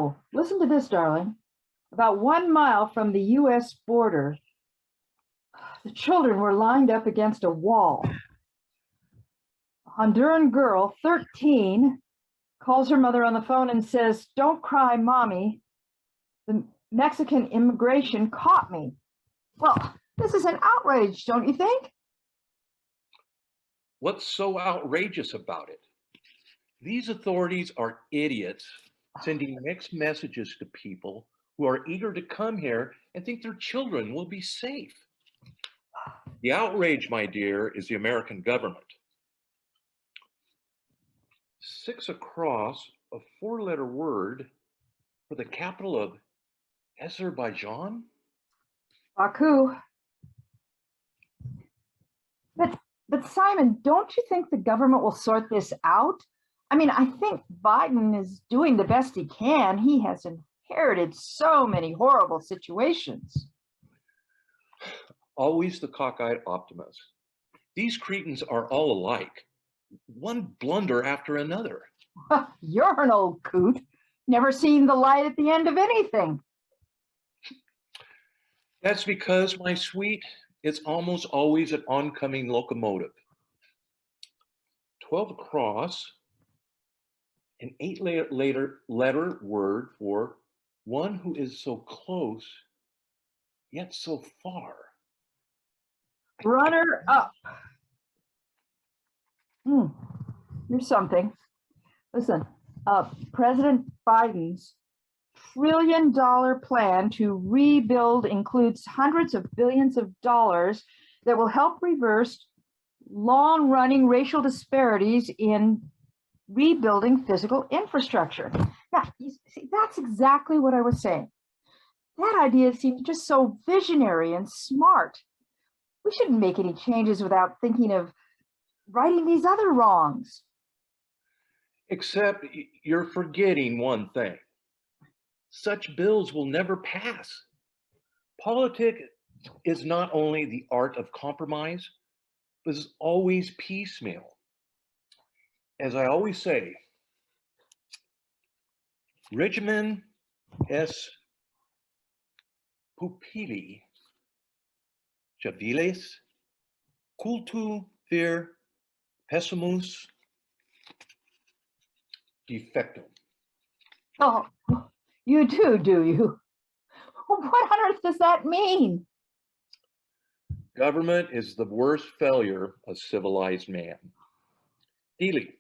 Oh, listen to this, darling. About 1 mile from the U.S. border, the children were lined up against a wall. A Honduran girl, 13, calls her mother on the phone and says, "Don't cry, mommy. The Mexican immigration caught me." Well, this is an outrage, don't you think? What's so outrageous about it? These authorities are idiots sending mixed messages to people who are eager to come here and think their children will be safe. The outrage, my dear, is the American government. 6 across, a 4-letter word for the capital of Azerbaijan? Baku. But Simon, don't you think the government will sort this out? I mean, I think Biden is doing the best he can. He has inherited so many horrible situations. Always the cockeyed optimist. These cretins are all alike, one blunder after another. You're an old coot. Never seen the light at the end of anything. That's because, my sweet, it's almost always an oncoming locomotive. 12 across, an 8-letter word for one who is so close, yet so far. Runner up. Here's something. Listen, President Biden's $1 trillion plan to rebuild includes hundreds of billions of dollars that will help reverse long-running racial disparities in rebuilding physical infrastructure. Now, you see, that's exactly what I was saying. That idea seems just so visionary and smart. We shouldn't make any changes without thinking of righting these other wrongs. Except you're forgetting one thing. Such bills will never pass. Politics is not only the art of compromise, but is always piecemeal. As I always say, regimen es pupilli javiles cultu vir pessimus defectum. Oh, you do you? What on earth does that mean? Government is the worst failure of civilized man. Dealey,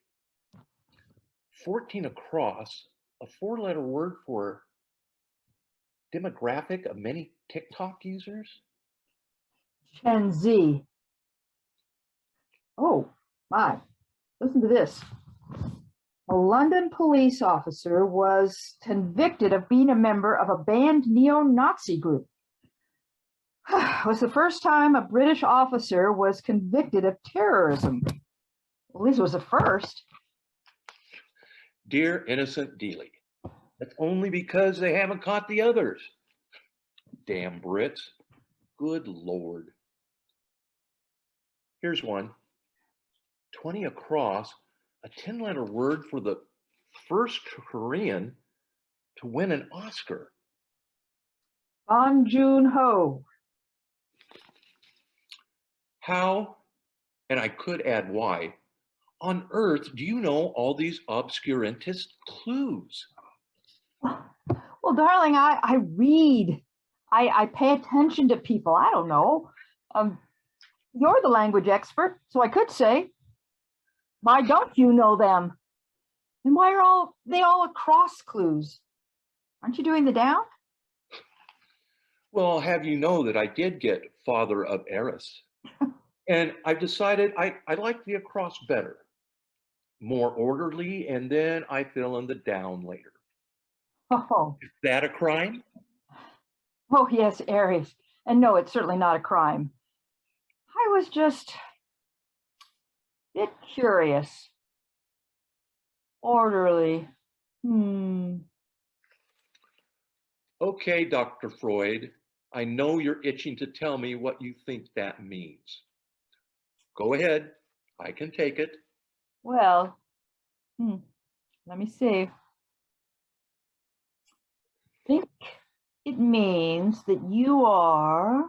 14 across, a 4-letter word for demographic of many TikTok users? Gen Z. Oh, my. Listen to this. A London police officer was convicted of being a member of a banned neo-Nazi group. It was the first time a British officer was convicted of terrorism. At least it was the first. Dear innocent Dealey, that's only because they haven't caught the others. Damn Brits. Good Lord. Here's one. 20 across, a 10-letter word for the first Korean to win an Oscar. Bong Joon-ho. How, and I could add why, on earth do you know all these obscurantist clues? Well, darling, I read. I pay attention to people. I don't know. You're the language expert, so I could say, why don't you know them? And why are they all across clues? Aren't you doing the down? Well, I'll have you know that I did get Father of Eris. And I've decided I like the across better. More orderly, and then I fill in the down later. Oh. Is that a crime? Oh, yes, Aries. And no, it's certainly not a crime. I was just a bit curious. Orderly. Okay, Dr. Freud, I know you're itching to tell me what you think that means. Go ahead, I can take it. Well, let me see. think it means that you are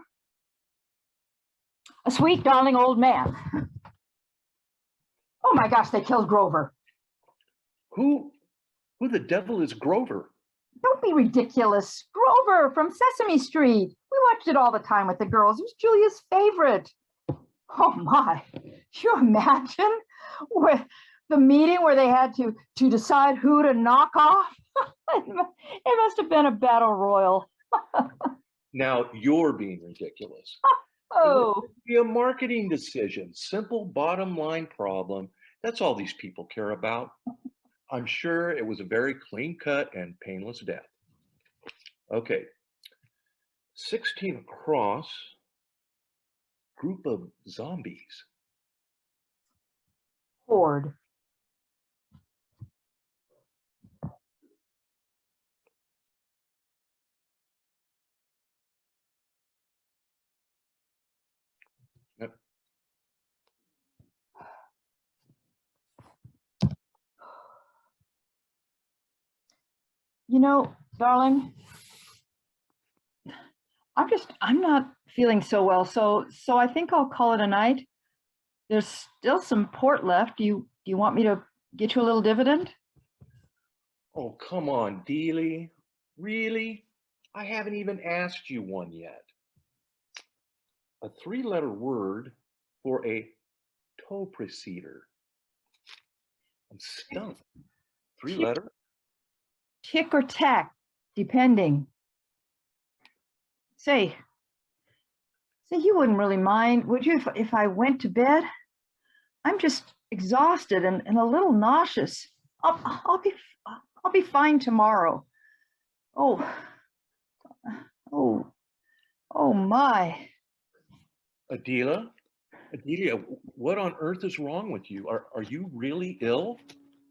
a sweet, darling old man. Oh my gosh, they killed Grover. Who the devil is Grover? Don't be ridiculous. Grover from Sesame Street. We watched it all the time with the girls. It was Julia's favorite. Oh my, you imagine with the meeting where they had to decide who to knock off? It must have been a battle royal. Now you're being ridiculous. Oh, It'd be a marketing decision, simple bottom line problem. That's all these people care about. I'm sure it was a very clean cut and painless death. Okay, 16 across, group of zombies. horde. Yep. You know, darling, I'm not feeling so well, so I think I'll call it a night. There's still some port left. Do you want me to get you a little dividend? Oh, come on, Dealey. Really? I haven't even asked you one yet. A three-letter word for a tow preceder. I'm stumped. Three-letter? Tick or tack, depending. Say, you wouldn't really mind, would you, if I went to bed? I'm just exhausted and a little nauseous. I'll be fine tomorrow. Oh, oh my. Adelia? Adelia, what on earth is wrong with you? Are you really ill?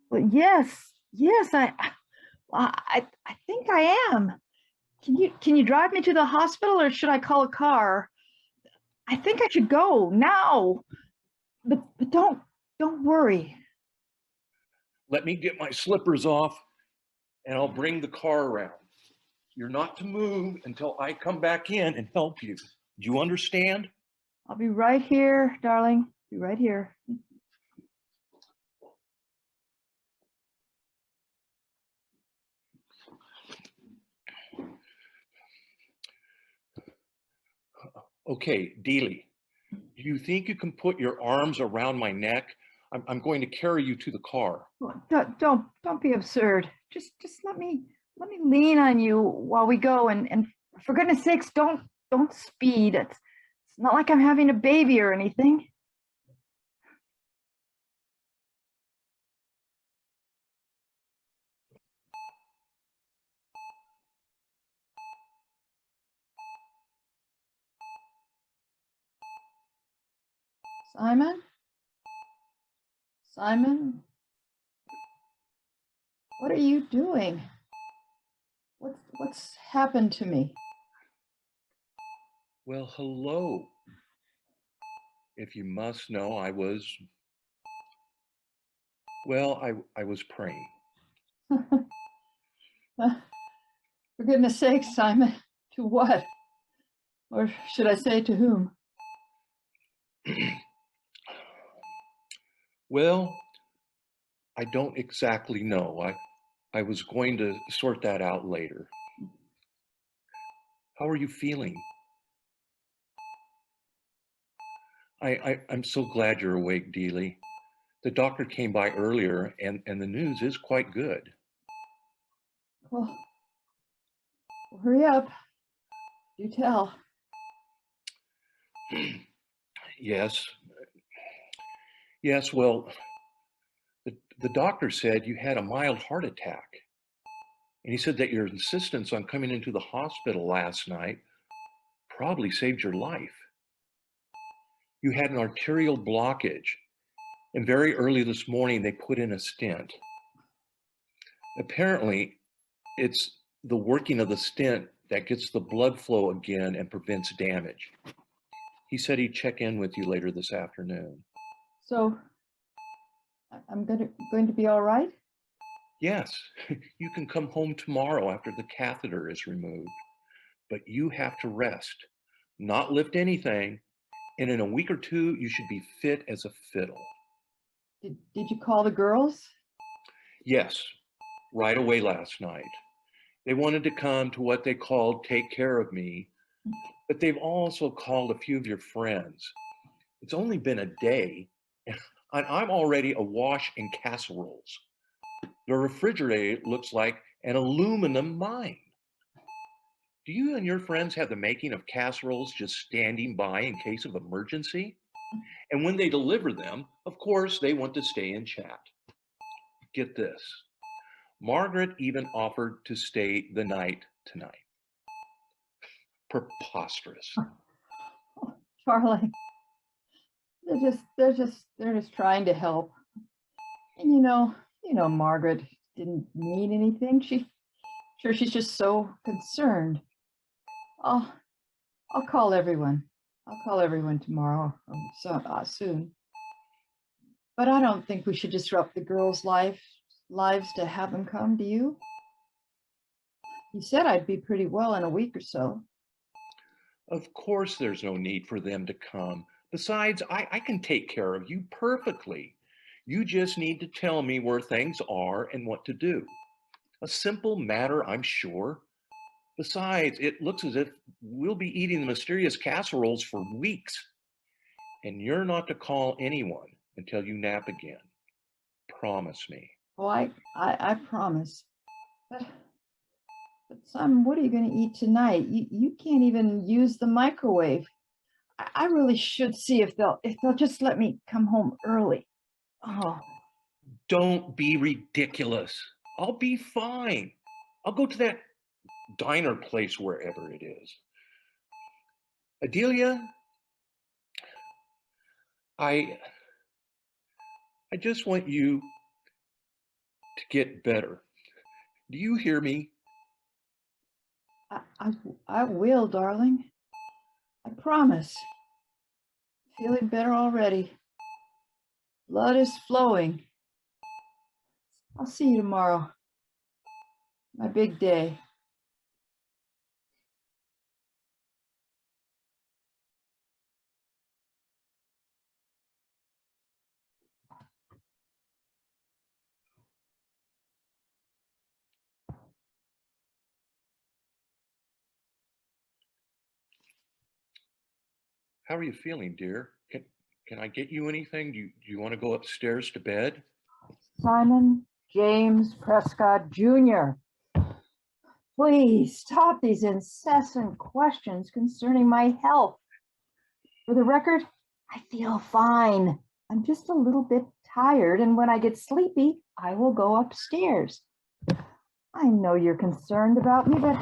Well, yes, I think I am. Can you drive me to the hospital, or should I call a car? I think I should go now. But don't worry. Let me get my slippers off and I'll bring the car around. You're not to move until I come back in and help you. Do you understand? I'll be right here, darling. Be right here. Okay, Dealey, do you think you can put your arms around my neck? I'm going to carry you to the car. Don't be absurd. Just let me lean on you while we go, and for goodness sakes, don't speed. It's not like I'm having a baby or anything. Simon? Simon? What are you doing? What's happened to me? Well, hello. If you must know, I was praying. For goodness sake, Simon, to what? Or should I say to whom? Well, I don't exactly know. I was going to sort that out later. How are you feeling? I'm so glad you're awake, Dealey. The doctor came by earlier and the news is quite good. Well, hurry up. Do tell. Yes. Yes, well, the doctor said you had a mild heart attack. And he said that your insistence on coming into the hospital last night probably saved your life. You had an arterial blockage, and very early this morning they put in a stent. Apparently, it's the working of the stent that gets the blood flow again and prevents damage. He said he'd check in with you later this afternoon. So I'm going to be all right? Yes, you can come home tomorrow after the catheter is removed, but you have to rest, not lift anything, and in a week or two, you should be fit as a fiddle. Did you call the girls? Yes, right away last night. They wanted to come to what they called take care of me, but they've also called a few of your friends. It's only been a day, and I'm already awash in casseroles. The refrigerator looks like an aluminum mine. Do you and your friends have the making of casseroles just standing by in case of emergency? And when they deliver them, of course, they want to stay and chat. Get this. Margaret even offered to stay the night tonight. Preposterous. Charlie, they're just trying to help. And Margaret didn't mean anything. She's just so concerned. I'll I'll call everyone. I'll call everyone tomorrow or soon. But I don't think we should disrupt the girls' lives to have them come. Do you? You said I'd be pretty well in a week or so. Of course, there's no need for them to come. Besides, I can take care of you perfectly. You just need to tell me where things are and what to do. A simple matter, I'm sure. Besides, it looks as if we'll be eating the mysterious casseroles for weeks. And you're not to call anyone until you nap again. Promise me. Oh, I promise. But son, what are you going to eat tonight? You can't even use the microwave. I really should see if they'll just let me come home early. Oh, Don't be ridiculous. I'll be fine. I'll go to that diner place wherever it is. Adelia, I just want you to get better. Do you hear me? I will, darling. I promise. Feeling better already. Blood is flowing. I'll see you tomorrow. My big day. How are you feeling, dear? Can I get you anything? Do you want to go upstairs to bed? Simon James Prescott Jr., please stop these incessant questions concerning my health. For the record, I feel fine. I'm just a little bit tired, and when I get sleepy, I will go upstairs. I know you're concerned about me, but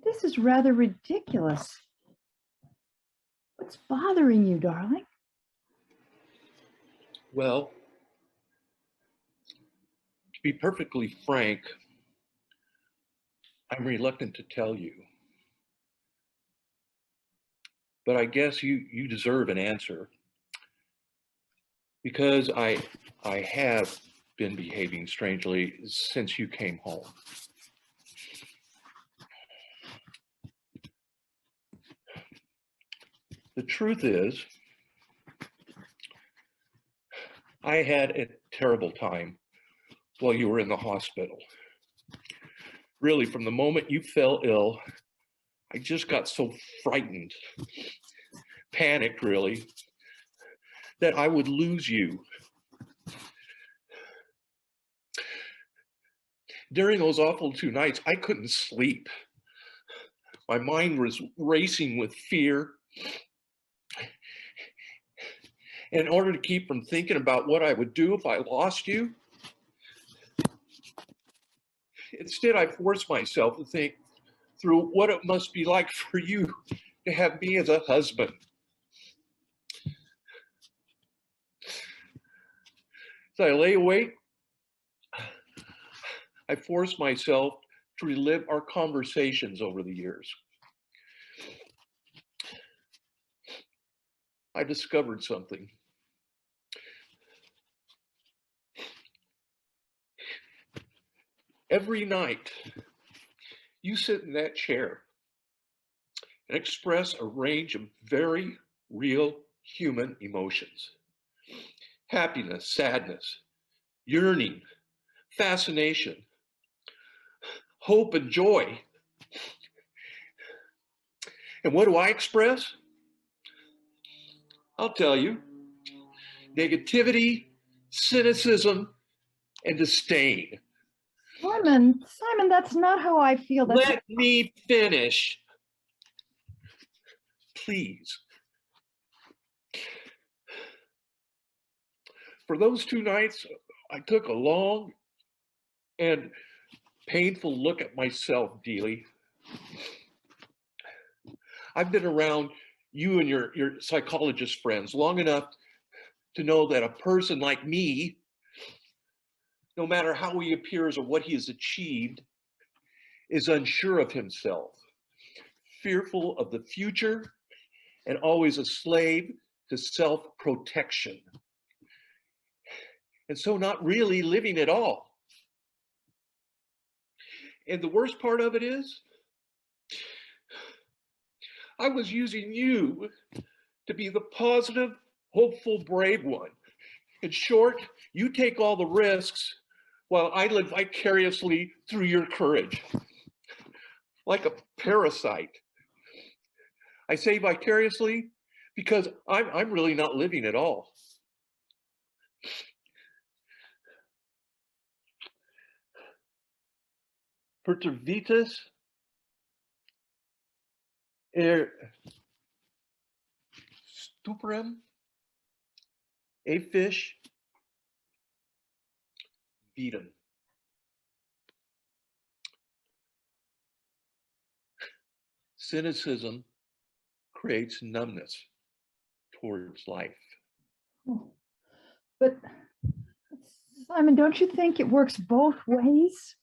this is rather ridiculous. What's bothering you, darling? Well, to be perfectly frank, I'm reluctant to tell you. But I guess you deserve an answer. Because I have been behaving strangely since you came home. The truth is, I had a terrible time while you were in the hospital. Really, from the moment you fell ill, I just got so frightened, panicked really, that I would lose you. During those awful 2 nights, I couldn't sleep. My mind was racing with fear. In order to keep from thinking about what I would do if I lost you, instead I forced myself to think through what it must be like for you to have me as a husband. As I lay awake, I forced myself to relive our conversations over the years. I discovered something. Every night, you sit in that chair and express a range of very real human emotions: happiness, sadness, yearning, fascination, hope, and joy. And what do I express? I'll tell you: negativity, cynicism, and disdain. Simon, that's not how I feel. That's Let me finish, please. For those 2 nights, I took a long and painful look at myself, Dealey. I've been around you and your psychologist friends long enough to know that a person like me, no matter how he appears or what he has achieved, is unsure of himself, fearful of the future, and always a slave to self-protection. And so not really living at all. And the worst part of it is, I was using you to be the positive, hopeful, brave one. In short, you take all the risks while I live vicariously through your courage. Like a parasite. I say vicariously because I'm really not living at all. Perturbitus stuperum, a fish, vetum. Cynicism creates numbness towards life. but Simon, don't you think it works both ways?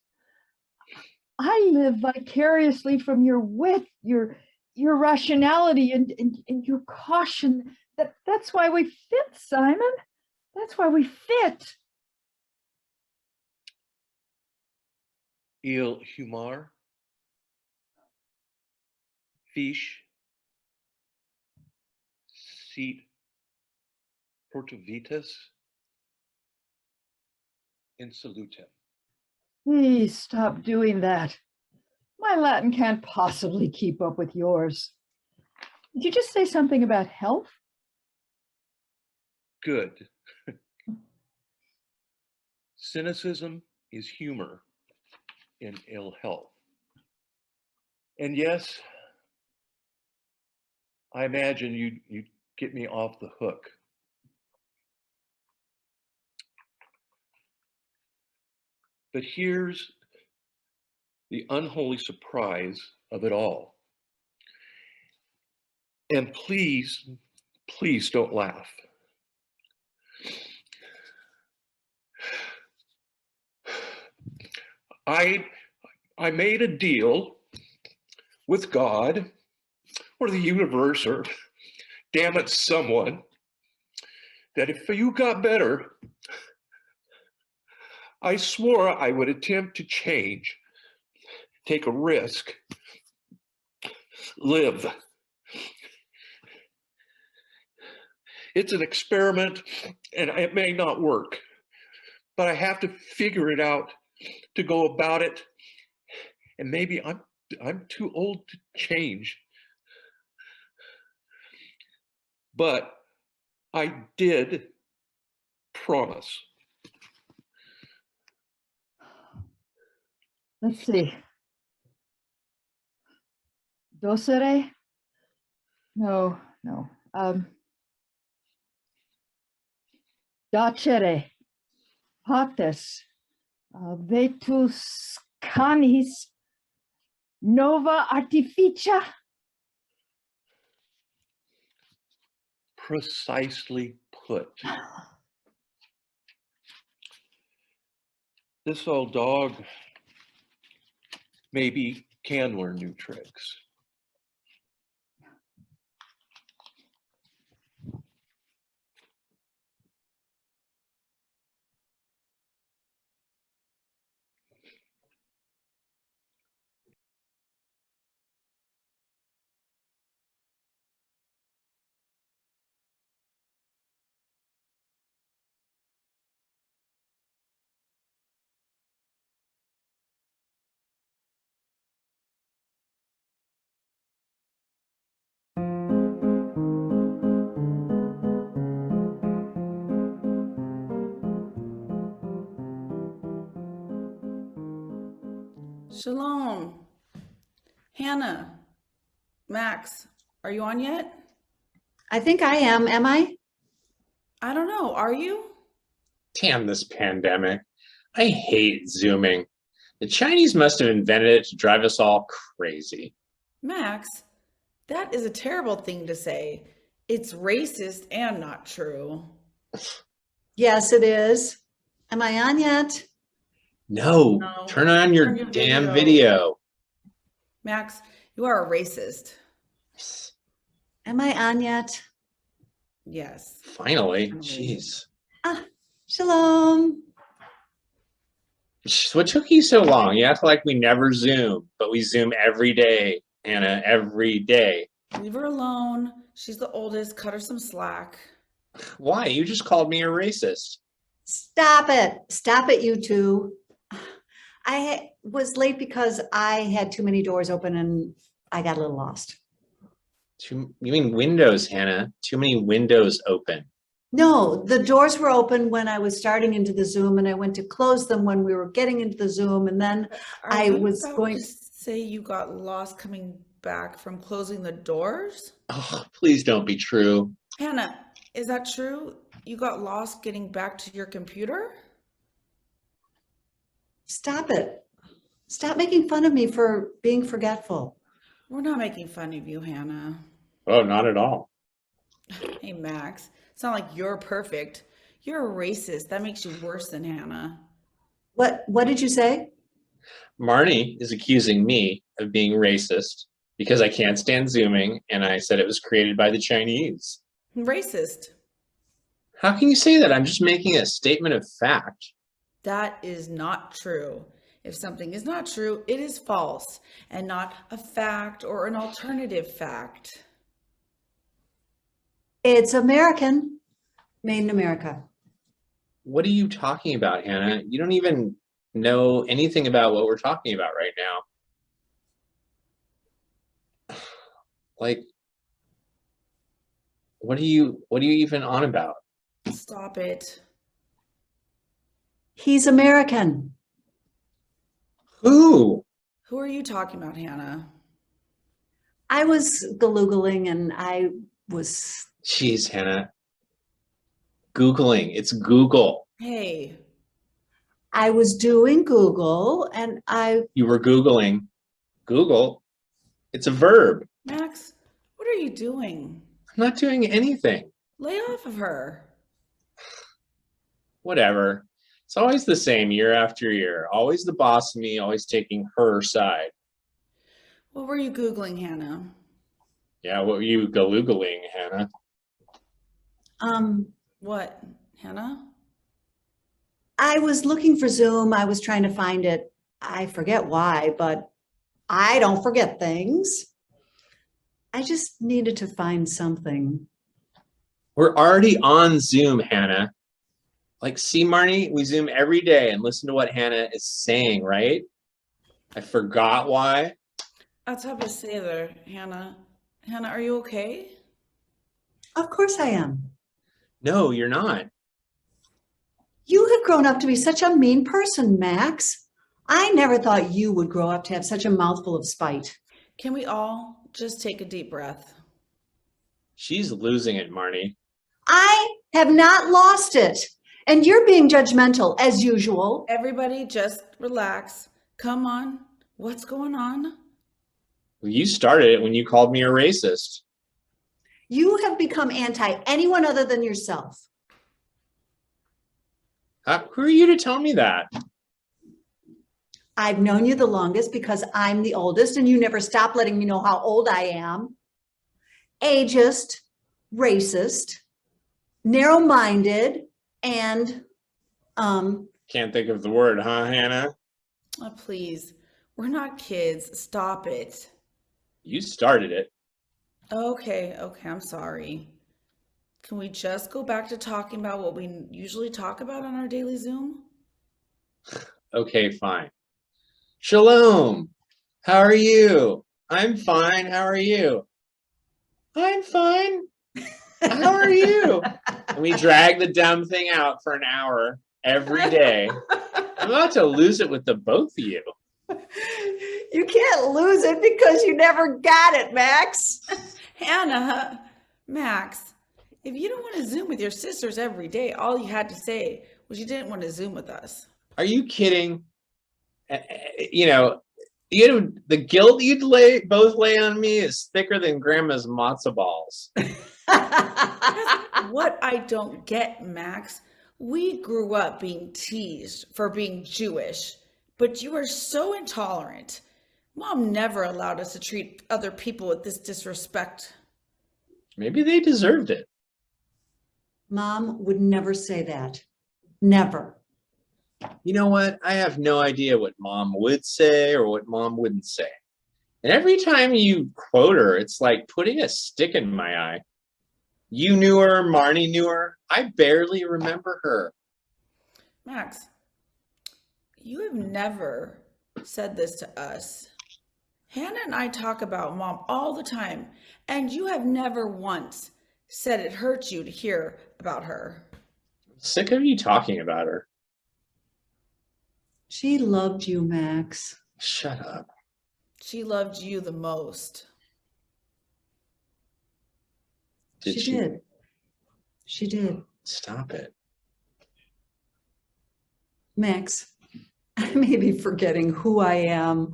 I live vicariously from your wit, your rationality, and your caution. That's why we fit, Simon. That's why we fit. Il humor, fiche, sit portuvitas, insolutum. Please stop doing that. My Latin can't possibly keep up with yours. Did you just say something about health? Good. Cynicism is humor in ill health. And yes, I imagine you'd get me off the hook. But here's the unholy surprise of it all. And please, please don't laugh. I made a deal with God or the universe, or damn it, someone, that if you got better, I swore I would attempt to change, take a risk, live. It's an experiment and it may not work, but I have to figure it out to go about it. And maybe I'm too old to change. But I did promise. Let's see. Docere? No. Dacere. Pates. Vetus canis. Nova artificia. Precisely put. This old dog maybe can learn new tricks. Shalom. Hannah. Max, are you on yet? I think I am I? I don't know. Are you? Damn this pandemic. I hate Zooming. The Chinese must have invented it to drive us all crazy. Max, that is a terrible thing to say. It's racist and not true. Yes, it is. Am I on yet? No, No. turn on your Turn your damn video. video. Max, you are a racist. Am I on yet? Yes. Finally, Finally. jeez. Shalom. What took you so long? You act like we never Zoom, but we Zoom every day, Anna, every day. Leave her alone. She's the oldest. Cut her some slack. Why? You just called me a racist. Stop it. Stop it, you two. I was late because I had too many doors open and I got a little lost. You mean windows, Hannah? Too many windows open. No, the doors were open when I was starting into the Zoom and I went to close them when we were getting into the Zoom, and then Are I you was about going- to say you got lost coming back from closing the doors? Oh, please don't be true. Hannah, is that true? You got lost getting back to your computer? Stop it. Stop making fun of me for being forgetful. We're not making fun of you, Hannah. Oh, not at all. Hey, Max, it's not like you're perfect. You're a racist. That makes you worse than Hannah. What did you say? Marnie is accusing me of being racist because I can't stand Zooming, and I said it was created by the Chinese. Racist. How can you say that? I'm just making a statement of fact. That is not true. If something is not true, it is false and not a fact or an alternative fact. It's American, made in America. What are you talking about, Hannah? You don't even know anything about what we're talking about right now. Like, what are you even on about? Stop it. He's American. Who? Who are you talking about, Hannah? I was Googling and I was, Jeez, Hannah. Googling. It's Google. Hey, I was doing Google and You were Googling. Google. It's a verb. Max, what are you doing? I'm not doing anything. Lay off of her. Whatever. It's always the same year after year. Always the boss of me, always taking her side. What were you Googling, Hannah? Yeah, what were you Googling, Hannah? What, Hannah? I was looking for Zoom. I was trying to find it. I forget why, but I don't forget things. I just needed to find something. We're already on Zoom, Hannah. Like, see, Marnie, we Zoom every day and listen to what Hannah is saying, right? I forgot why. That's how to say there, Hannah. Hannah, are you okay? Of course I am. No, you're not. You have grown up to be such a mean person, Max. I never thought you would grow up to have such a mouthful of spite. Can we all just take a deep breath? She's losing it, Marnie. I have not lost it. And you're being judgmental as usual. Everybody just relax. Come on. What's going on? Well, you started it when you called me a racist. You have become anti anyone other than yourself. Who are you to tell me that? I've known you the longest because I'm the oldest and you never stop letting me know how old I am. Ageist, racist, narrow-minded, and Can't think of the word, huh, Hannah? Oh, please. We're not kids. Stop it. You started it. Okay, I'm sorry. Can we just go back to talking about what we usually talk about on our daily Zoom? Okay, fine. Shalom. How are you? I'm fine. How are you? I'm fine. How are you? And we drag the dumb thing out for an hour every day. I'm about to lose it with the both of you. You can't lose it because you never got it, Max. Hannah, Max, if you don't want to Zoom with your sisters every day, all you had to say was you didn't want to Zoom with us. Are you kidding? You know, the guilt you'd both lay on me is thicker than grandma's matzo balls. What I don't get, Max, we grew up being teased for being Jewish, but you are so intolerant. Mom never allowed us to treat other people with this disrespect. Maybe they deserved it. Mom would never say that. Never. You know what? I have no idea what Mom would say or what Mom wouldn't say. And every time you quote her, it's like putting a stick in my eye. You knew her, Marnie knew her. I barely remember her. Max, you have never said this to us. Hannah and I talk about Mom all the time, and you have never once said it hurt you to hear about her. I'm sick of you talking about her. She loved you, Max. Shut up. She loved you the most. She did. She did. Stop it. Max, I may be forgetting who I am,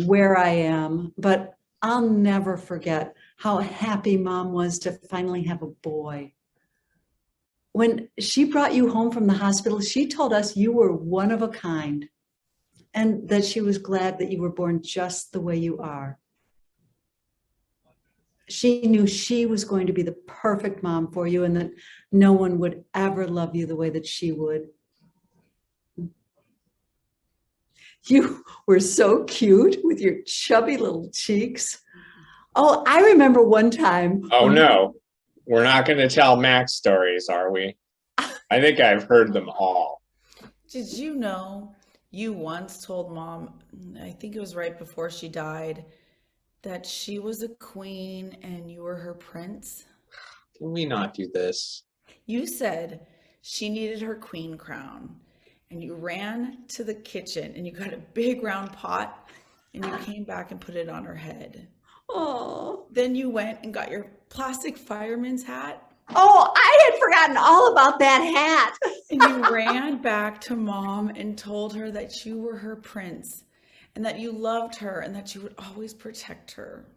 where I am, but I'll never forget how happy Mom was to finally have a boy. When she brought you home from the hospital, she told us you were one of a kind and that she was glad that you were born just the way you are. She knew she was going to be the perfect mom for you and that no one would ever love you the way that she would. You were so cute with your chubby little cheeks. Oh, I remember one time. Oh, no. We're not going to tell Max stories, are we? I think I've heard them all. Did you know you once told Mom, I think it was right before she died, that she was a queen and you were her prince? Can we not do this? You said she needed her queen crown, and you ran to the kitchen and you got a big round pot and you came back and put it on her head. Oh. Then you went and got your plastic fireman's hat. Oh, I had forgotten all about that hat. And you ran back to Mom and told her that you were her prince and that you loved her and that you would always protect her.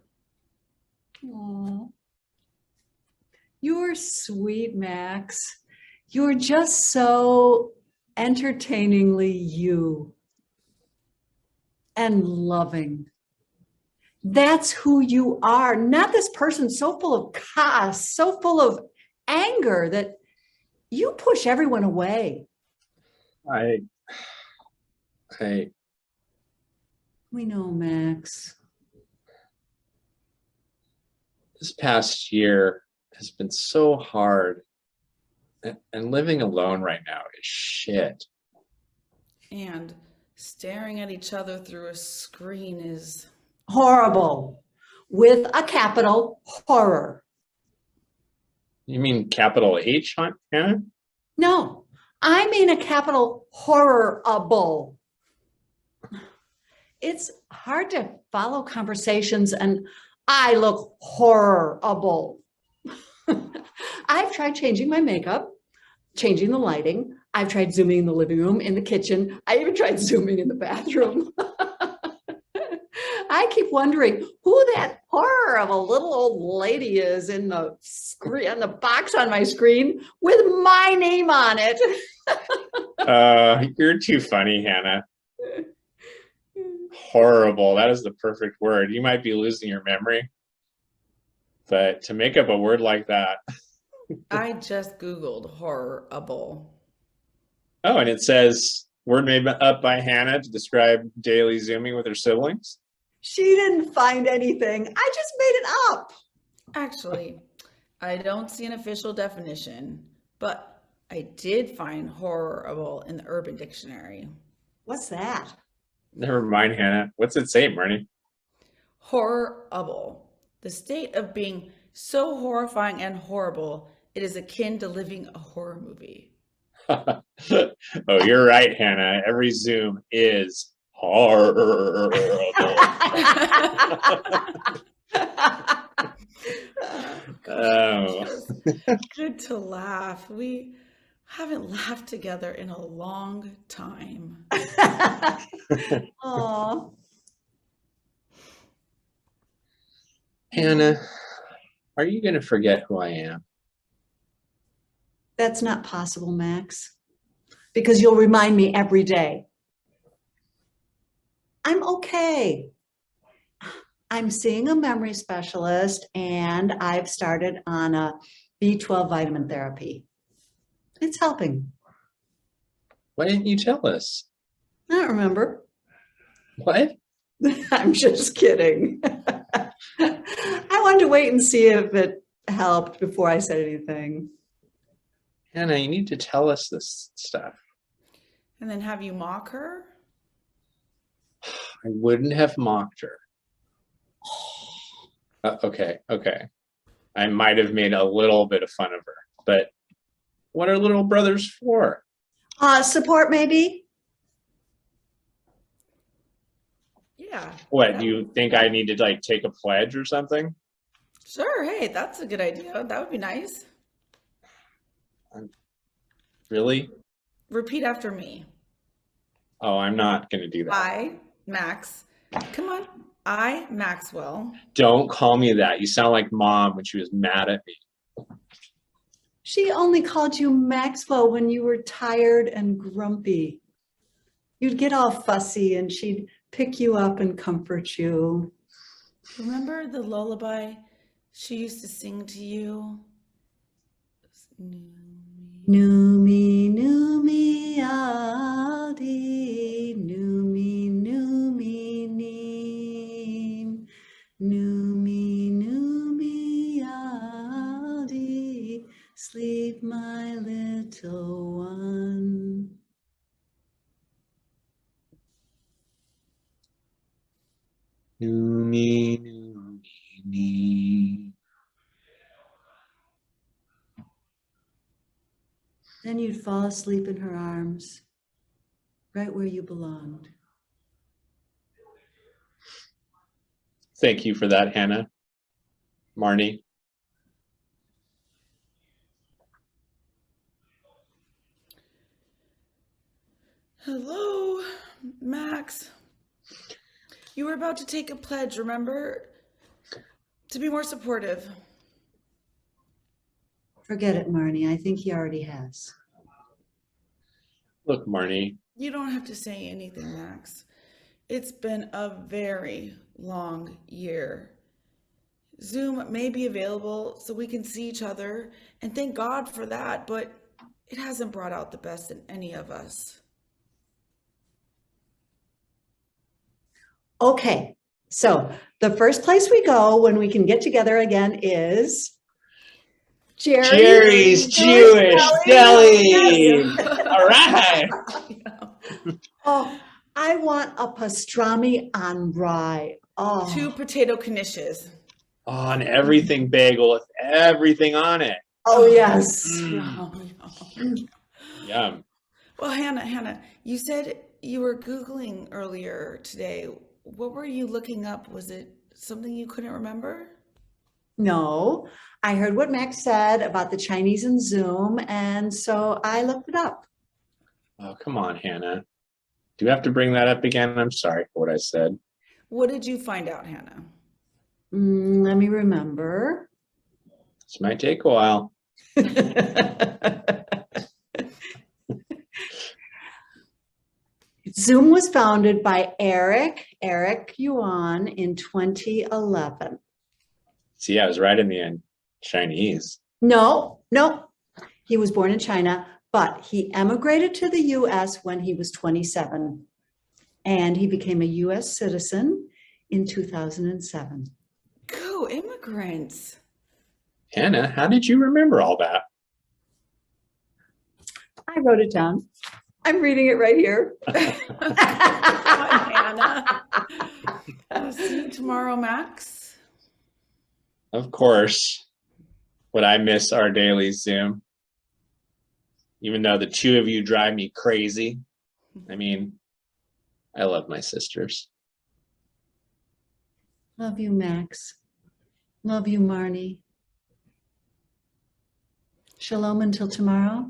Oh. You're sweet, Max. You're just so entertainingly you and loving. That's who you are, not this person so full of chaos, so full of anger that you push everyone away. We know, Max. This past year has been so hard. And living alone right now is shit. And staring at each other through a screen is Horrible. With a capital horror. You mean capital H, Hannah? No, I mean a capital horrible. It's hard to follow conversations and I look horrible. I've tried changing my makeup, changing the lighting. I've tried zooming in the living room, in the kitchen. I even tried zooming in the bathroom. I keep wondering who that horror of a little old lady is in the screen, on the box on my screen with my name on it. You're too funny, Hannah. Horrible. That is the perfect word. You might be losing your memory. But to make up a word like that. I just Googled horrible. Oh, and it says word made up by Hannah to describe daily Zooming with her siblings. She didn't find anything. I just made it up. Actually, I don't see an official definition, but I did find horrible in the Urban Dictionary. What's that? Never mind, Hannah. What's it say, Marnie? Horrible. The state of being so horrifying and horrible, it is akin to living a horror movie. Oh, you're right, Hannah. Every Zoom is horrible. Oh. Good to laugh. We haven't laughed together in a long time. Oh, Hannah, are you going to forget who I am? that's not possible, Max, because you'll remind me every day. I'm okay. I'm seeing a memory specialist and I've started on a B12 vitamin therapy. It's helping. Why didn't you tell us? I don't remember. What? I'm just kidding. I wanted to wait and see if it helped before I said anything. Hannah, you need to tell us this stuff. And then have you mock her? I wouldn't have mocked her. Okay. I might have made a little bit of fun of her, but what are little brothers for? Support maybe? Yeah. What, do you think I need to like take a pledge or something? Sure. Hey, that's a good idea. That would be nice. Really? Repeat after me. Oh, I'm not going to do that. I, Max. Come on. I, Maxwell. Don't call me that. You sound like Mom when she was mad at me. She only called you Maxwell when you were tired and grumpy. You'd get all fussy and she'd pick you up and comfort you. Remember the lullaby she used to sing to you? Numi, numi, aldi, numi, numi, neem, numi, numi, aldi, sleep, my little one. Noomy, noomy, nee. Then you'd fall asleep in her arms, right where you belonged. Thank you for that, Hannah. Marnie. Hello, Max. You were about to take a pledge, remember? To be more supportive. Forget it, Marnie. I think he already has. Look, Marnie. You don't have to say anything, Max. It's been a very long year. Zoom may be available so we can see each other, and thank God for that, but it hasn't brought out the best in any of us. Okay, so the first place we go when we can get together again is Jerry's Jewish Deli. All right. Oh, I want a pastrami on rye. Oh, 2 potato knishes. On everything bagel with everything on it. oh yes. Yum. Well, Hannah, you said you were Googling earlier today. What were you looking up? Was it something you couldn't remember? No, I heard what Max said about the Chinese and Zoom, and so I looked it up. Oh, come on, Hannah. Do you have to bring that up again? I'm sorry for what I said. What did you find out, Hannah? Let me remember. This might take a while. Zoom was founded by Eric Yuan in 2011. See, I was right in the end. Chinese. No, he was born in China, but he emigrated to the US when he was 27, and he became a US citizen in 2007. Go immigrants. Hannah, how did you remember all that? I wrote it down. I'm reading it right here. Come on, Hannah. I'll see you tomorrow, Max. Of course. Would I miss our daily Zoom? Even though the two of you drive me crazy. I mean, I love my sisters. Love you, Max. Love you, Marnie. Shalom until tomorrow.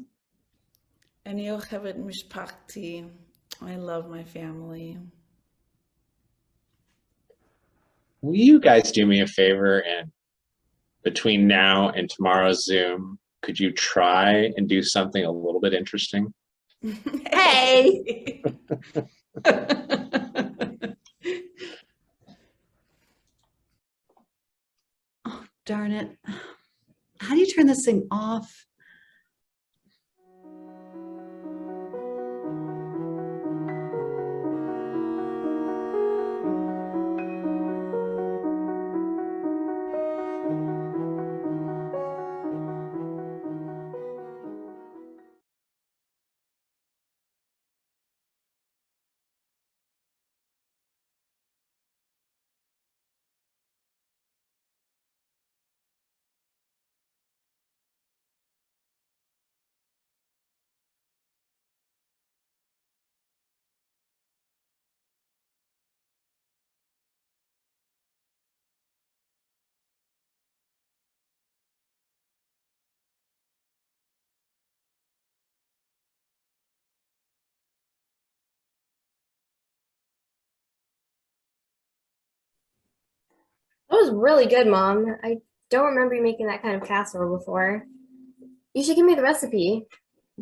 אני אוהבת משפחתי. I love my family. Will you guys do me a favor, and between now and tomorrow's Zoom, could you try and do something a little bit interesting? Hey! Oh, darn it. How do you turn this thing off? That was really good, Mom. I don't remember you making that kind of casserole before. You should give me the recipe.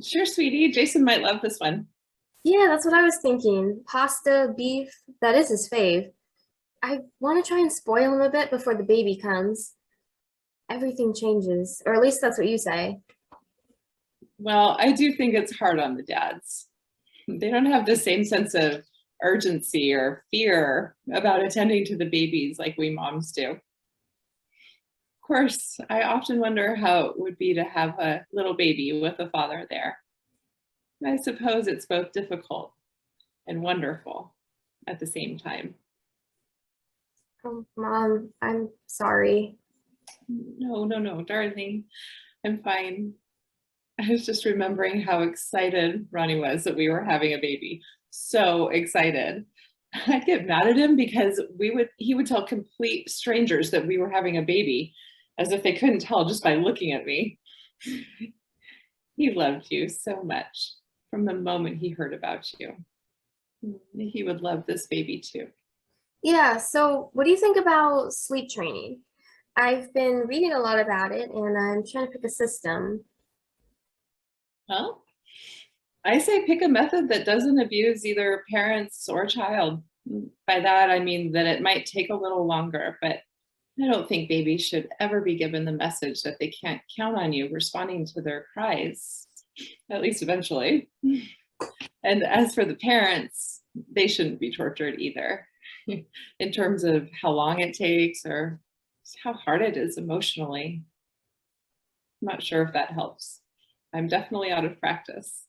Sure, sweetie. Jason might love this one. Yeah, that's what I was thinking. Pasta, beef, that is his fave. I want to try and spoil him a bit before the baby comes. Everything changes, or at least that's what you say. Well, I do think it's hard on the dads. They don't have the same sense of urgency or fear about attending to the babies like we moms do. Of course, I often wonder how it would be to have a little baby with a father there. I suppose it's both difficult and wonderful at the same time. Oh, Mom, I'm sorry. No, darling. I'm fine. I was just remembering how excited Ronnie was that we were having a baby. So excited. I'd get mad at him because he would tell complete strangers that we were having a baby, as if they couldn't tell just by looking at me. He loved you so much from the moment he heard about you. He would love this baby too. Yeah, so what do you think about sleep training? I've been reading a lot about it and I'm trying to pick a system. Well, I say pick a method that doesn't abuse either parents or child. By that, I mean that it might take a little longer, but I don't think babies should ever be given the message that they can't count on you responding to their cries, at least eventually. And as for the parents, they shouldn't be tortured either in terms of how long it takes or how hard it is emotionally. I'm not sure if that helps. I'm definitely out of practice.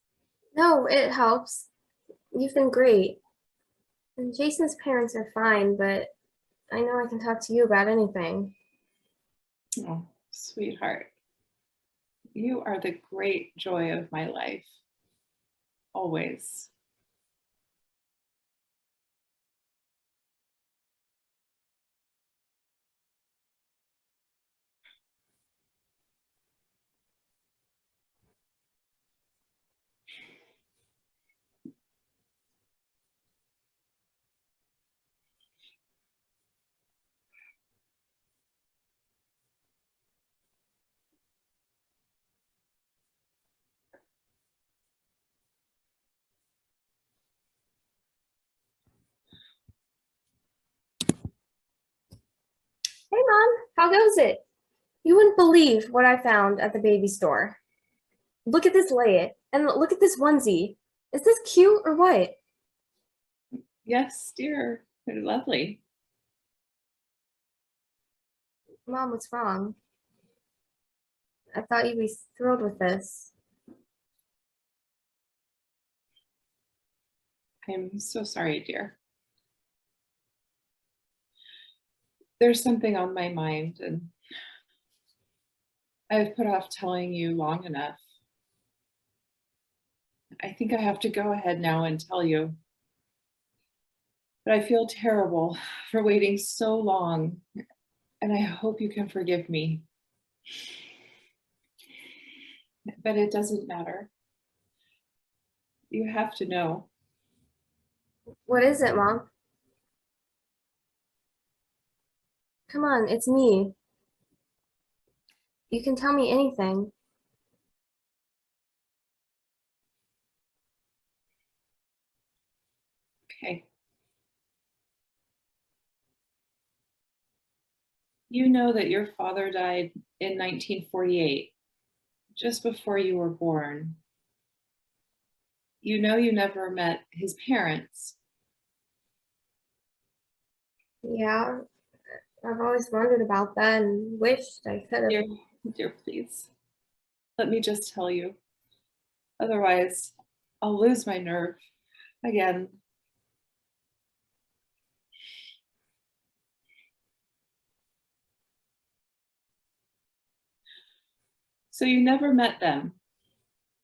No, it helps. You've been great. And Jason's parents are fine, but I know I can talk to you about anything. Oh, sweetheart. You are the great joy of my life. Always. Hey, Mom, how goes it? You wouldn't believe what I found at the baby store. Look at this layette, and look at this onesie. Is this cute or what? Yes, dear. They're lovely. Mom, what's wrong? I thought you'd be thrilled with this. I'm so sorry, dear. There's something on my mind, and I've put off telling you long enough. I think I have to go ahead now and tell you. But I feel terrible for waiting so long, and I hope you can forgive me. But it doesn't matter. You have to know. What is it, Mom? Come on, it's me. You can tell me anything. Okay. You know that your father died in 1948, just before you were born. You know you never met his parents. Yeah, I've always wondered about that and wished I could have. Dear, please. Let me just tell you. Otherwise, I'll lose my nerve again. So you never met them,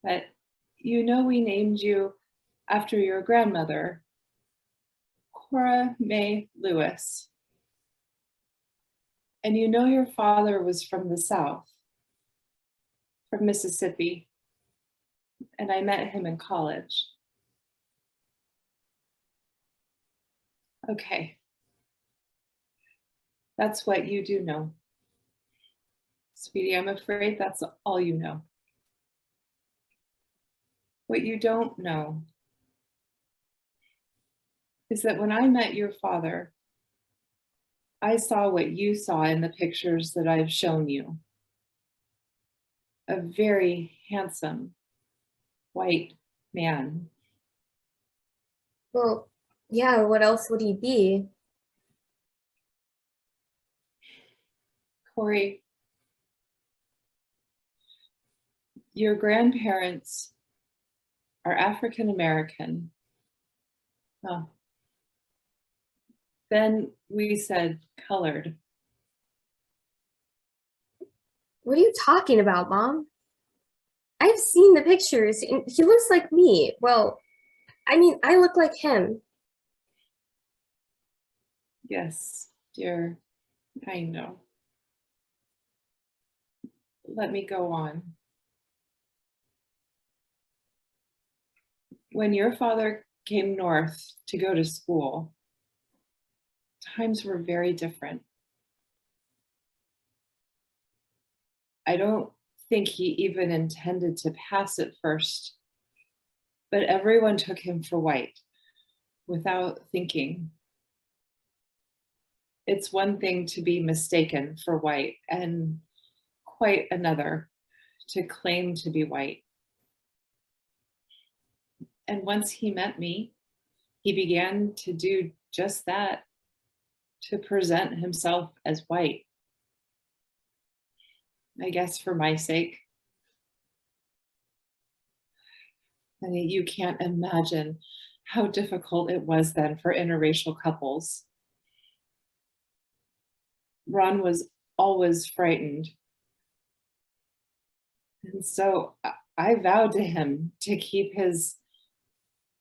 but you know we named you after your grandmother, Cora May Lewis. And you know your father was from the South, from Mississippi, and I met him in college. Okay. That's what you do know. Sweetie, I'm afraid that's all you know. What you don't know is that when I met your father, I saw what you saw in the pictures that I've shown you. A very handsome white man. Well, yeah, what else would he be? Corey, your grandparents are African American. Oh. Then we said colored. What are you talking about, Mom? I've seen the pictures. And he looks like me. Well, I mean, I look like him. Yes, dear, I know. Let me go on. When your father came north to go to school, times were very different. I don't think he even intended to pass at first, but everyone took him for white without thinking. It's one thing to be mistaken for white and quite another to claim to be white. And once he met me, he began to do just that, to present himself as white. I guess for my sake. I mean, you can't imagine how difficult it was then for interracial couples. Ron was always frightened. And so I vowed to him to keep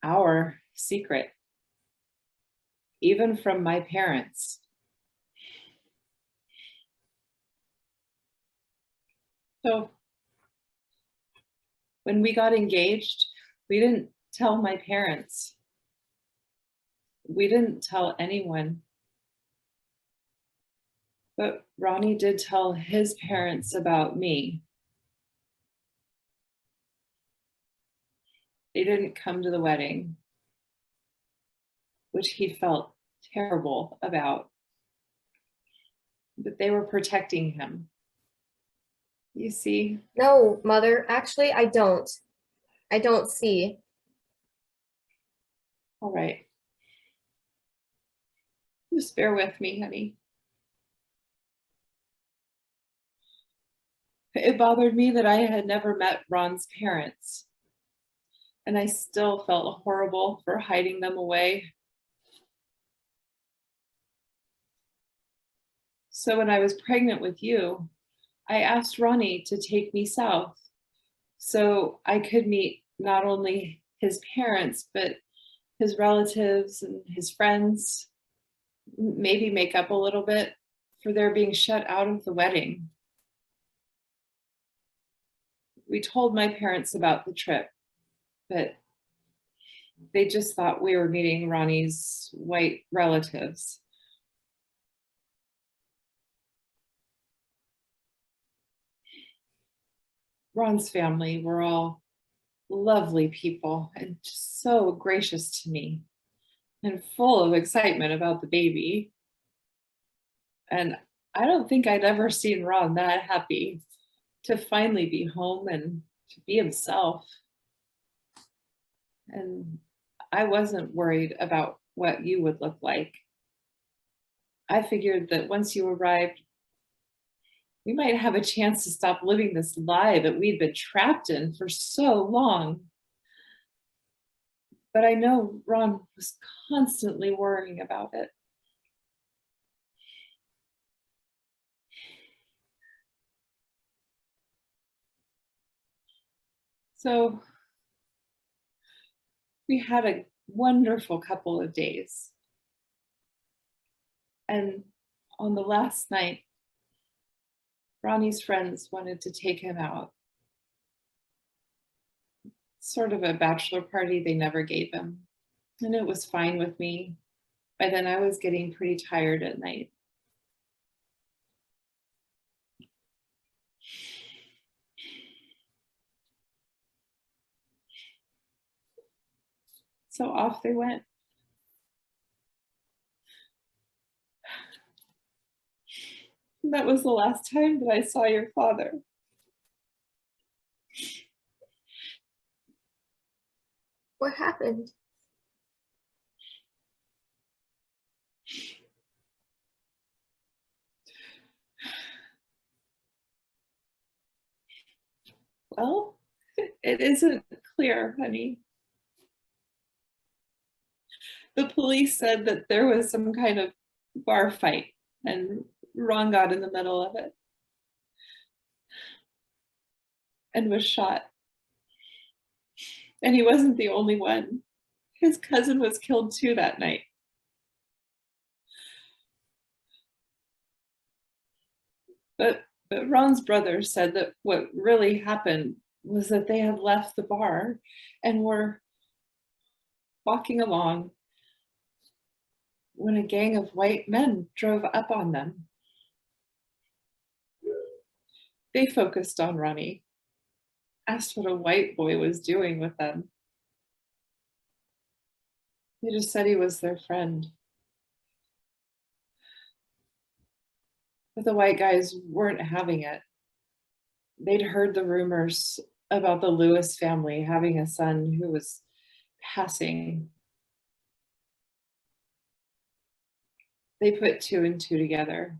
our secret, even from my parents. So when we got engaged, we didn't tell my parents. We didn't tell anyone. But Ronnie did tell his parents about me. They didn't come to the wedding, which he felt terrible about. But they were protecting him. You see? No, Mother, actually, I don't. I don't see. All right. Just bear with me, honey. It bothered me that I had never met Ron's parents, and I still felt horrible for hiding them away. So when I was pregnant with you, I asked Ronnie to take me south so I could meet not only his parents, but his relatives and his friends, maybe make up a little bit for their being shut out of the wedding. We told my parents about the trip, but they just thought we were meeting Ronnie's white relatives. Ron's family were all lovely people and just so gracious to me and full of excitement about the baby. And I don't think I'd ever seen Ron that happy to finally be home and to be himself. And I wasn't worried about what you would look like. I figured that once you arrived, we might have a chance to stop living this lie that we'd been trapped in for so long. But I know Ron was constantly worrying about it. So we had a wonderful couple of days. And on the last night, Ronnie's friends wanted to take him out. Sort of a bachelor party they never gave him. And it was fine with me. By then I was getting pretty tired at night. So off they went. And that was the last time that I saw your father. What happened? Well, it isn't clear, honey. The police said that there was some kind of bar fight and Ron got in the middle of it and was shot. And he wasn't the only one. His cousin was killed too that night. But Ron's brother said that what really happened was that they had left the bar and were walking along when a gang of white men drove up on them. They focused on Ronnie, asked what a white boy was doing with them. They just said he was their friend. But the white guys weren't having it. They'd heard the rumors about the Lewis family having a son who was passing. They put two and two together.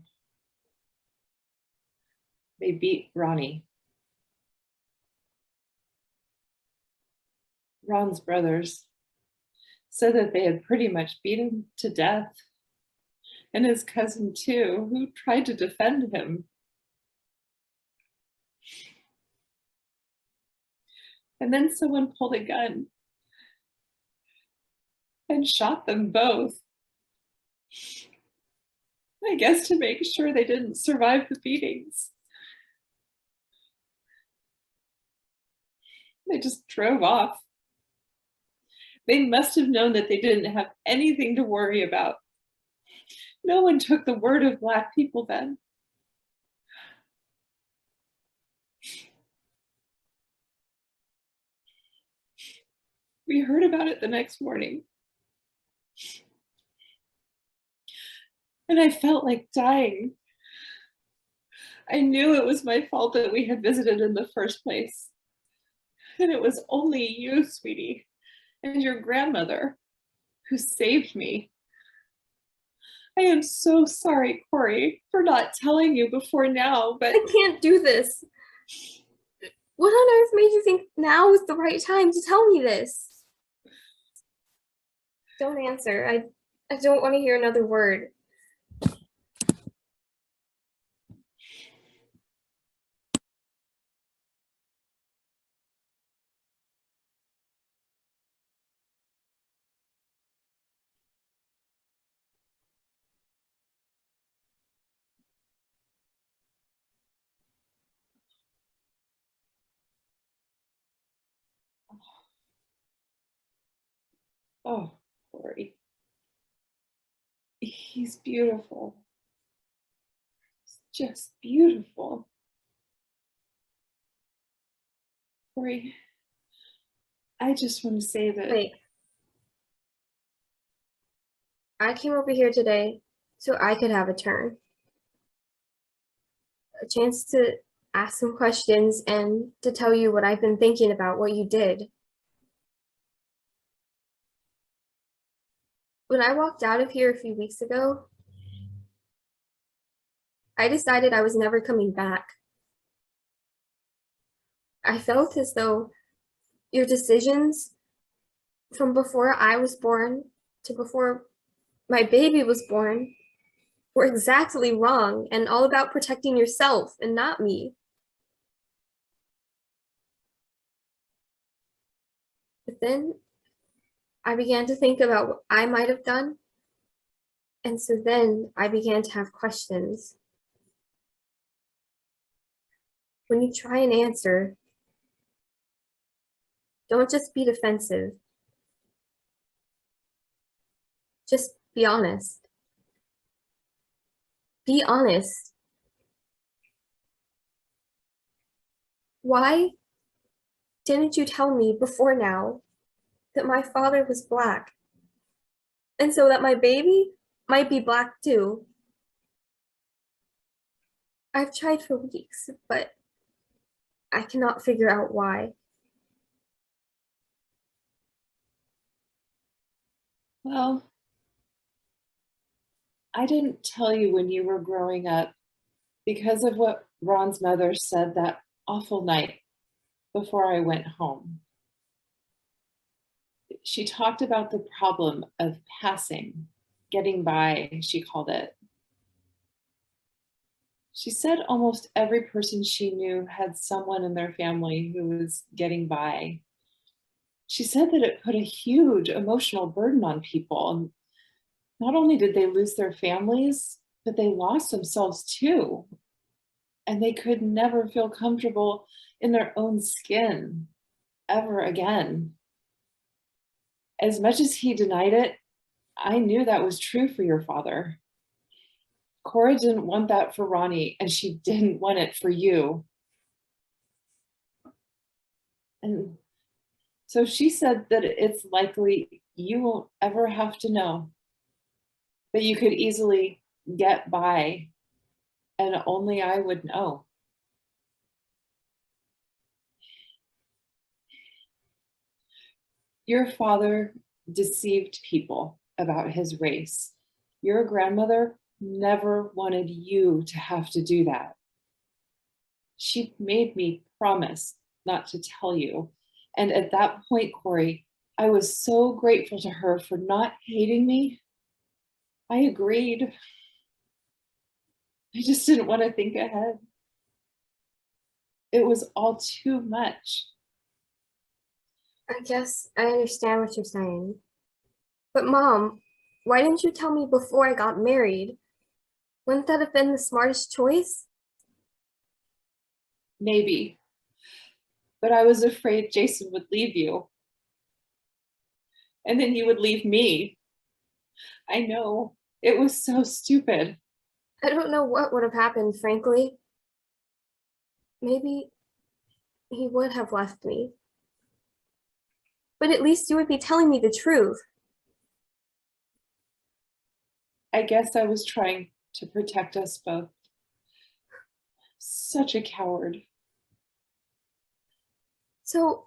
They beat Ronnie. Ron's brothers said that they had pretty much beat him to death. And his cousin too, who tried to defend him. And then someone pulled a gun and shot them both. I guess to make sure they didn't survive the beatings. They just drove off. They must have known that they didn't have anything to worry about. No one took the word of Black people then. We heard about it the next morning. And I felt like dying. I knew it was my fault that we had visited in the first place. And it was only you, sweetie, and your grandmother who saved me. I am so sorry, Corey, for not telling you before now, but I can't do this. What on earth made you think now is the right time to tell me this? Don't answer. I don't want to hear another word. Oh, Corey. He's beautiful. He's just beautiful. Corey, I just want to say that. Wait. I came over here today so I could have a turn. A chance to ask some questions and to tell you what I've been thinking about what you did. When I walked out of here a few weeks ago, I decided I was never coming back. I felt as though your decisions from before I was born to before my baby was born were exactly wrong and all about protecting yourself and not me. But then I began to think about what I might have done. And so then I began to have questions. When you try and answer, don't just be defensive. Just be honest. Be honest. Why didn't you tell me before now that my father was Black? And so that my baby might be Black too. I've tried for weeks, but I cannot figure out why. Well, I didn't tell you when you were growing up because of what Ron's mother said that awful night before I went home. She talked about the problem of passing, getting by, she called it. She said almost every person she knew had someone in their family who was getting by. She said that it put a huge emotional burden on people. And not only did they lose their families, but they lost themselves too. And they could never feel comfortable in their own skin ever again. As much as he denied it, I knew that was true for your father. Cora didn't want that for Ronnie, and she didn't want it for you. And so she said that it's likely you won't ever have to know, that you could easily get by, and only I would know. Your father deceived people about his race. Your grandmother never wanted you to have to do that. She made me promise not to tell you. And at that point, Corey, I was so grateful to her for not hating me. I agreed. I just didn't want to think ahead. It was all too much. I guess I understand what you're saying. But Mom, why didn't you tell me before I got married? Wouldn't that have been the smartest choice? Maybe. But I was afraid Jason would leave you. And then you would leave me. I know. It was so stupid. I don't know what would have happened, frankly. Maybe he would have left me. But at least you would be telling me the truth. I guess I was trying to protect us both. Such a coward. So,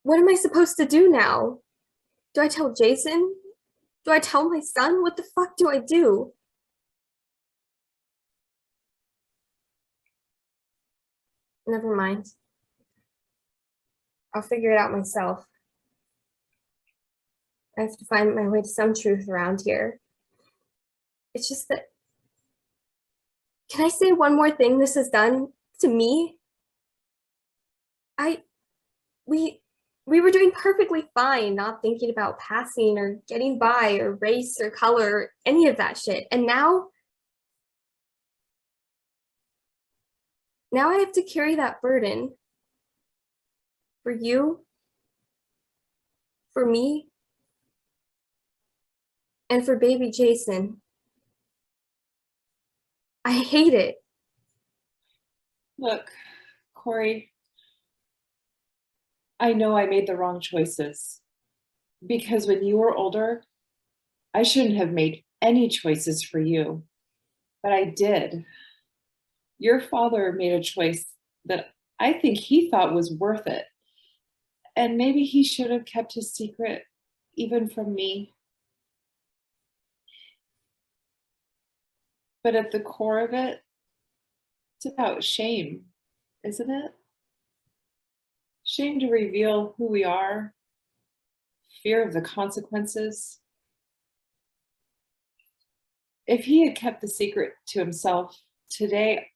what am I supposed to do now? Do I tell Jason? Do I tell my son? What the fuck do I do? Never mind. I'll figure it out myself. I have to find my way to some truth around here. It's just that. Can I say one more thing this has done to me? We were doing perfectly fine, not thinking about passing or getting by or race or color or any of that shit. And now I have to carry that burden for you, for me, And for baby Jason, I hate it. Look, Corey, I know I made the wrong choices because when you were older, I shouldn't have made any choices for you, but I did. Your father made a choice that I think he thought was worth it. And maybe he should have kept his secret even from me. But at the core of it, it's about shame, isn't it? Shame to reveal who we are, fear of the consequences. If he had kept the secret to himself, today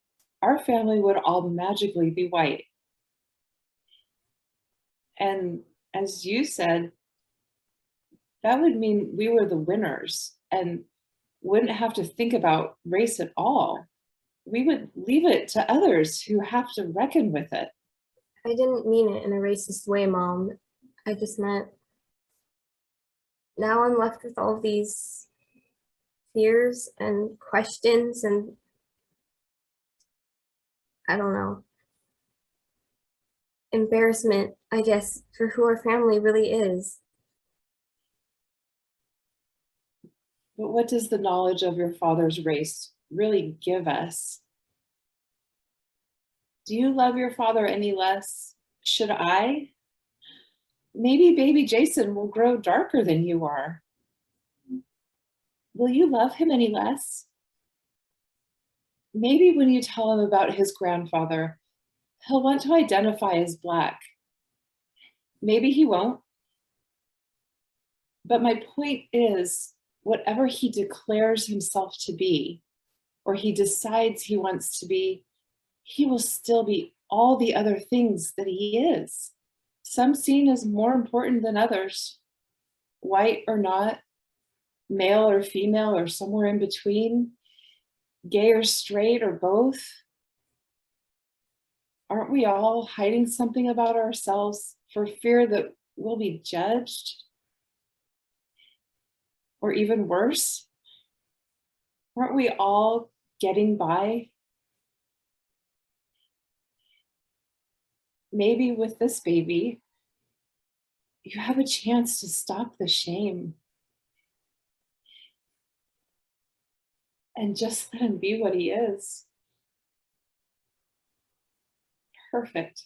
our family would all magically be white. And as you said, that would mean we were the winners and wouldn't have to think about race at all. We would leave it to others who have to reckon with it. I didn't mean it in a racist way, Mom. I just meant now I'm left with all these fears and questions and I don't know, embarrassment, I guess, for who our family really is. But what does the knowledge of your father's race really give us? Do you love your father any less? Should I? Maybe baby Jason will grow darker than you are. Will you love him any less? Maybe when you tell him about his grandfather, he'll want to identify as Black. Maybe he won't. But my point is, whatever he declares himself to be, or he decides he wants to be, he will still be all the other things that he is. Some seen as more important than others, white or not, male or female or somewhere in between, gay or straight or both. Aren't we all hiding something about ourselves for fear that we'll be judged? Or even worse, aren't we all getting by? Maybe with this baby, you have a chance to stop the shame and just let him be what he is. Perfect.